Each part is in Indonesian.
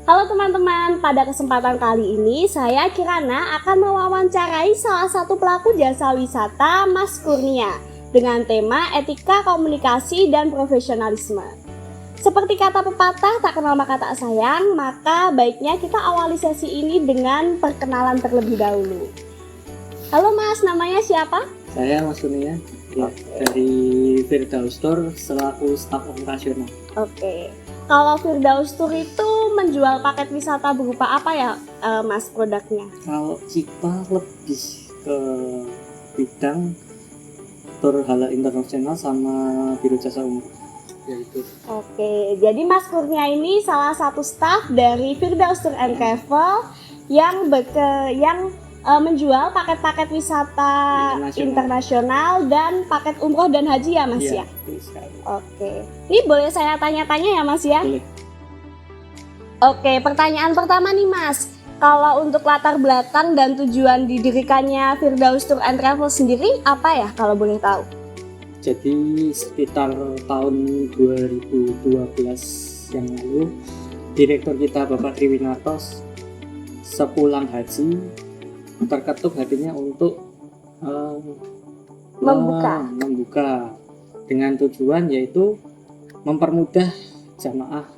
Halo teman-teman, pada kesempatan kali ini saya Kirana akan mewawancarai salah satu pelaku jasa wisata, Mas Kurnia, dengan tema etika komunikasi dan profesionalisme. Seperti kata pepatah, tak kenal maka tak sayang, maka baiknya kita awali sesi ini dengan perkenalan terlebih dahulu. Halo Mas, namanya siapa? Saya Mas Kurnia, dari Firdaus Tour selaku staf operasional. Oke. Kalau Firdaus Tour itu menjual paket wisata berupa apa ya, Mas, produknya? Kalau kita lebih ke bidang tur halal internasional sama biro jasa umum, yaitu. Oke, jadi Mas Kurnia ini salah satu staf dari Firdaus Tour and Travel yang menjual paket-paket wisata internasional dan paket umroh dan haji ya Mas ya? Oke, ini boleh saya tanya-tanya ya Mas ya? Boleh. Oke, pertanyaan pertama nih Mas, kalau untuk latar belakang dan tujuan didirikannya Firdaus Tour and Travel sendiri apa ya kalau boleh tahu? Jadi sekitar tahun 2012 yang lalu, direktur kita Bapak Triwinarto sepulang haji terketuk hatinya untuk membuka dengan tujuan yaitu mempermudah jamaah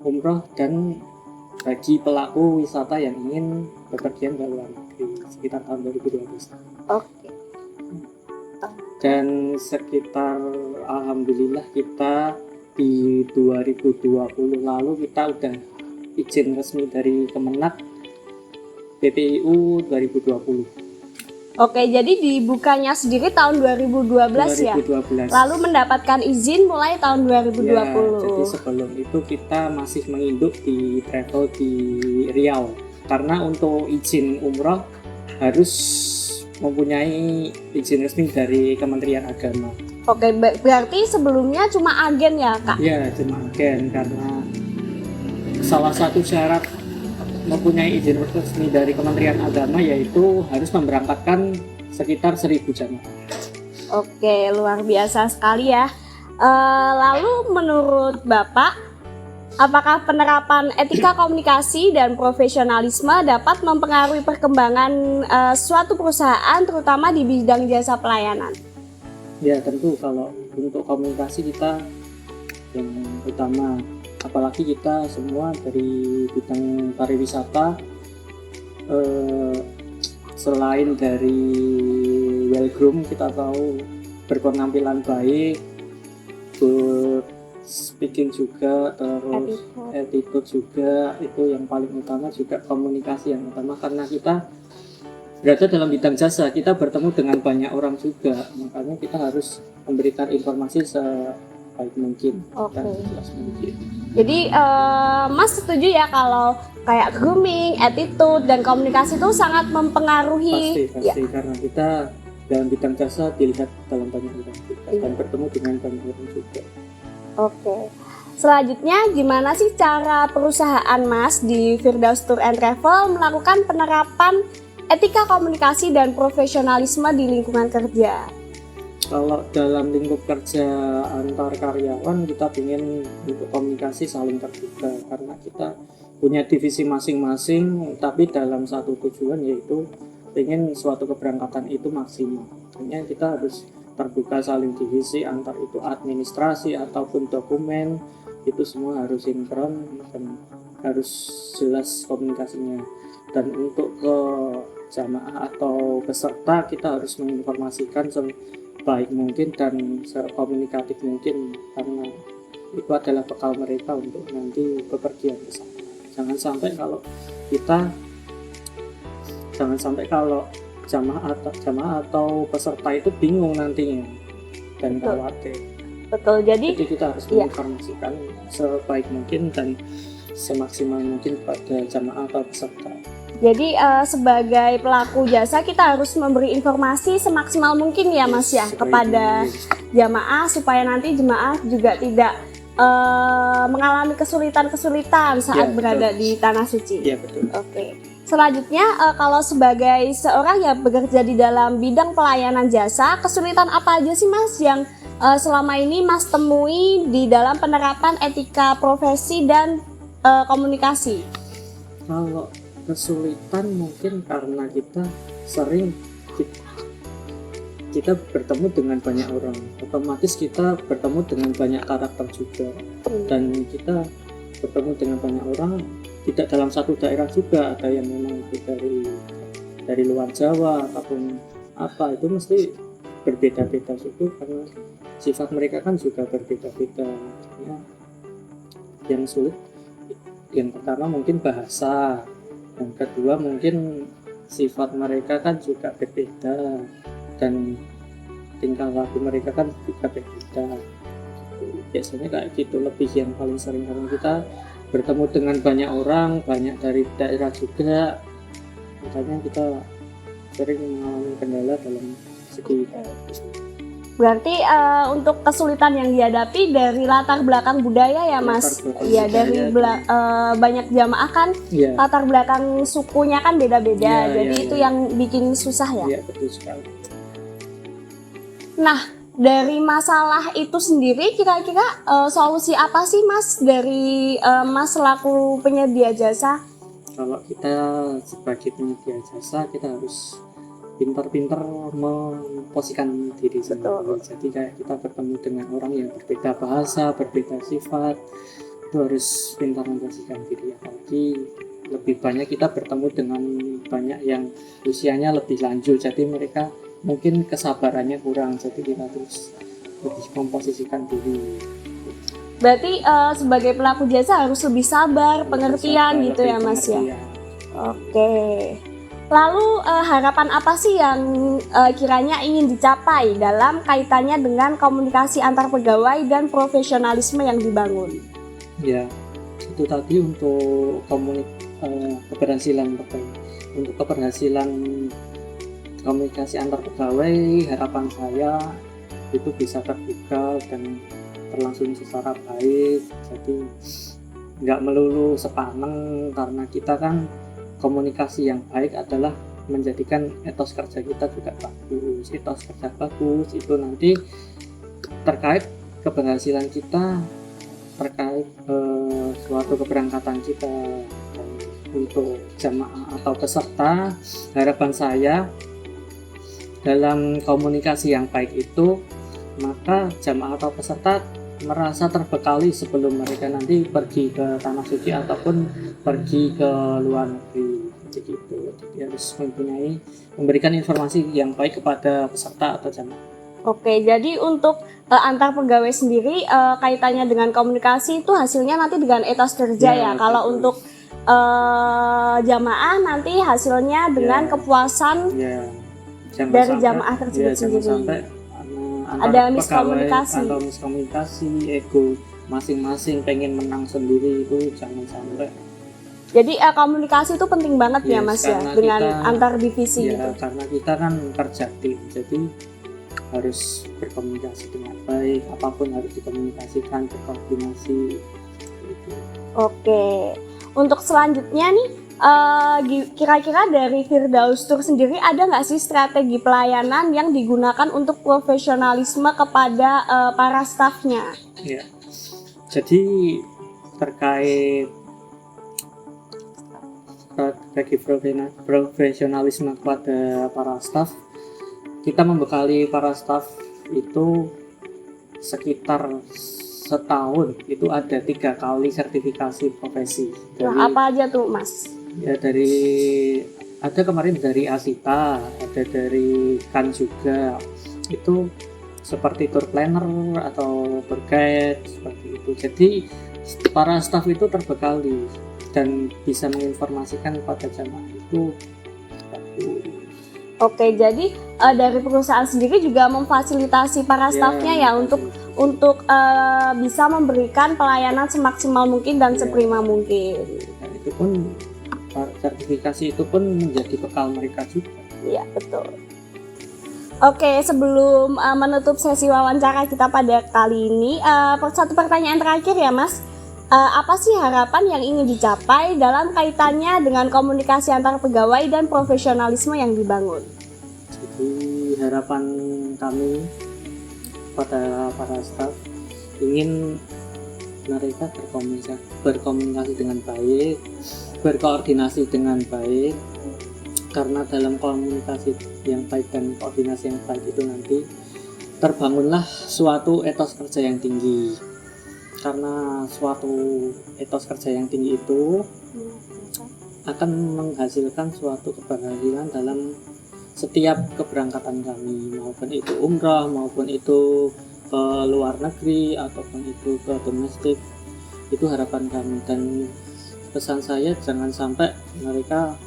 umroh dan bagi pelaku wisata yang ingin bepergian ke luar negeri sekitar tahun 2012. Oke. Dan sekitar alhamdulillah kita di 2020 lalu kita udah izin resmi dari Kemenak PPIU 2020. Oke, jadi dibukanya sendiri tahun 2012 ya? 2012. Lalu mendapatkan izin mulai tahun 2020. Ya, jadi sebelum itu kita masih menginduk di travel di Riau. Karena untuk izin umroh harus mempunyai izin resmi dari Kementerian Agama. Oke, berarti sebelumnya cuma agen ya Kak? Ya, cuma agen karena salah satu syarat mempunyai izin resmi dari Kementerian Agama yaitu harus memberangkatkan sekitar 1.000 jamaah. Oke, luar biasa sekali ya. Lalu menurut Bapak, apakah penerapan etika komunikasi dan profesionalisme dapat mempengaruhi perkembangan suatu perusahaan terutama di bidang jasa pelayanan? Ya tentu, kalau untuk komunikasi kita yang utama, apalagi kita semua dari bidang pariwisata, selain dari well groom, kita tahu berpenampilan baik, good speaking juga, terus attitude juga, itu yang paling utama, juga komunikasi yang utama karena kita berada dalam bidang jasa, kita bertemu dengan banyak orang juga, makanya kita harus memberikan informasi sebaik mungkin dan jelas mungkin. Jadi Mas setuju ya kalau kayak grooming, attitude, dan komunikasi itu sangat mempengaruhi? Pasti ya. Karena kita dalam bidang jasa dilihat dalam banyak orang juga dan bertemu dengan banyak orang juga. Oke. Selanjutnya gimana sih cara perusahaan Mas di Firdaus Tour and Travel melakukan penerapan etika komunikasi dan profesionalisme di lingkungan kerja? Kalau dalam lingkup kerja antar karyawan, kita ingin untuk komunikasi saling terbuka karena kita punya divisi masing-masing, tapi dalam satu tujuan yaitu ingin suatu keberangkatan itu maksimal. Makanya kita harus terbuka saling divisi, antar itu administrasi ataupun dokumen, itu semua harus sinkron dan harus jelas komunikasinya. Dan untuk ke jamaah atau peserta kita harus menginformasikan baik mungkin dan sekomunikatif mungkin karena itu adalah bekal mereka untuk nanti bepergian ke sana. Jangan sampai kalau jamaah atau peserta itu bingung nantinya dan khawatir. Betul. Jadi kita harus menginformasikan sebaik mungkin dan semaksimal mungkin pada jamaah atau peserta. Jadi sebagai pelaku jasa kita harus memberi informasi semaksimal mungkin ya Mas ya kepada jamaah supaya nanti jemaah juga tidak mengalami kesulitan-kesulitan saat berada di Tanah Suci. Iya betul. Oke. Selanjutnya kalau sebagai seorang yang bekerja di dalam bidang pelayanan jasa, kesulitan apa aja sih Mas yang selama ini Mas temui di dalam penerapan etika profesi dan komunikasi? Kalau kesulitan mungkin karena kita sering kita bertemu dengan banyak orang, otomatis kita bertemu dengan banyak karakter juga, dan kita bertemu dengan banyak orang tidak dalam satu daerah juga, ada yang memang itu dari luar Jawa ataupun apa, itu mesti berbeda-beda suku karena sifat mereka kan juga berbeda-beda ya. Yang sulit yang pertama mungkin bahasa, yang kedua mungkin sifat mereka kan juga berbeda dan tingkah laku mereka kan juga berbeda. Biasanya kayak gitu lebih yang paling sering karena kita bertemu dengan banyak orang, banyak dari daerah juga, makanya kita sering mengalami kendala dalam segi. Berarti untuk kesulitan yang dihadapi dari latar belakang budaya ya Mas? Iya, dari banyak jamaah kan latar belakang sukunya kan beda-beda, jadi itu yang bikin susah ya? Iya, betul sekali. Nah, dari masalah itu sendiri kira-kira solusi apa sih Mas dari Mas selaku penyedia jasa? Kalau kita sebagai penyedia jasa kita harus pintar-pintar memposisikan diri sendiri. Jadi kayak kita bertemu dengan orang yang berbeda bahasa, berbeda sifat, itu harus pintar memposisikan diri. Apalagi lebih banyak kita bertemu dengan banyak yang usianya lebih lanjut, jadi mereka mungkin kesabarannya kurang, jadi kita harus lebih memposisikan diri. Berarti sebagai pelaku jasa harus lebih sabar, pengertian gitu ya Mas ya? Oke. Lalu harapan apa sih yang kiranya ingin dicapai dalam kaitannya dengan komunikasi antar pegawai dan profesionalisme yang dibangun? Ya, itu tadi untuk keberhasilan komunikasi antar pegawai, harapan saya itu bisa terbuka dan berlangsung secara baik. Jadi nggak melulu sepaneng, karena kita kan komunikasi yang baik adalah menjadikan etos kerja kita juga bagus. Etos kerja bagus itu nanti terkait keberhasilan kita, terkait suatu keberangkatan kita. Dan untuk jamaah atau peserta, harapan saya dalam komunikasi yang baik itu, maka jamaah atau peserta merasa terbekali sebelum mereka nanti pergi ke tanah suci ataupun pergi ke luar negeri. Jadi harus memberikan informasi yang baik kepada peserta atau jamaah. Oke, jadi untuk antar pegawai sendiri kaitannya dengan komunikasi itu hasilnya nanti dengan etos kerja ya. Kalau untuk jamaah nanti hasilnya dengan kepuasan dari jamaah tersebut sendiri. Ada miskomunikasi, ego masing-masing pengen menang sendiri, itu jangan sampai. Jadi komunikasi itu penting banget ya Mas ya, dengan antar divisi gitu. gitu. Karena kita kan kerja tim, jadi harus berkomunikasi dengan baik, apapun harus dikomunikasikan, berkoordinasi gitu. Oke, untuk selanjutnya nih kira-kira dari Firdaus Tour sendiri ada nggak sih strategi pelayanan yang digunakan untuk profesionalisme kepada para stafnya? Ya, jadi terkait strategi profesionalisme kepada para staf, kita membekali para staf itu sekitar setahun itu ada 3 kali sertifikasi profesi. Nah, apa aja tuh Mas? Ya ada kemarin dari Asita, ada dari KAN juga, itu seperti tour planner atau tour guide seperti itu. Jadi para staf itu terbekali dan bisa menginformasikan pada jamaah itu. Oke, jadi dari perusahaan sendiri juga memfasilitasi para stafnya ya untuk bisa memberikan pelayanan semaksimal mungkin dan seprima mungkin. Dan itu pun sertifikasi itu pun menjadi bekal mereka juga. Iya, betul. Oke, sebelum menutup sesi wawancara kita pada kali ini, satu pertanyaan terakhir ya Mas. Apa sih harapan yang ingin dicapai dalam kaitannya dengan komunikasi antar pegawai dan profesionalisme yang dibangun? Jadi harapan kami pada para staf ingin mereka berkomunikasi dengan baik, berkoordinasi dengan baik, karena dalam komunikasi yang baik dan koordinasi yang baik itu nanti terbangunlah suatu etos kerja yang tinggi. Karena suatu etos kerja yang tinggi itu akan menghasilkan suatu keberhasilan dalam setiap keberangkatan kami, maupun itu umrah, maupun itu ke luar negeri, ataupun itu ke domestik. Itu harapan kami, dan pesan saya jangan sampai mereka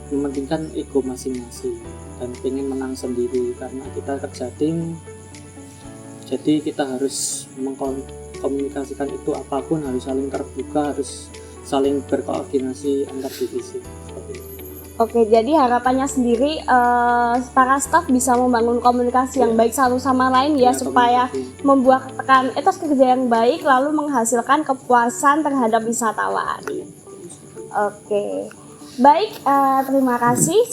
mementingkan ego masing-masing dan pengen menang sendiri, karena kita kerja tim, jadi kita harus mengkomunikasikan itu apapun harus saling terbuka, harus saling berkoordinasi antar divisi. Oke, jadi harapannya sendiri para staf bisa membangun komunikasi yang baik satu sama lain ya, supaya membuahkan etos kerja yang baik lalu menghasilkan kepuasan terhadap wisatawan. Oke, baik, terima kasih.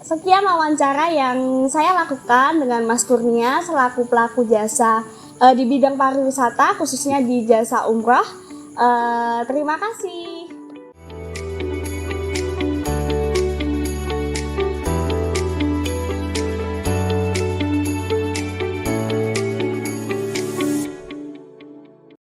Sekian wawancara yang saya lakukan dengan Mas Kurnia selaku pelaku jasa di bidang pariwisata, khususnya di jasa umroh. Terima kasih.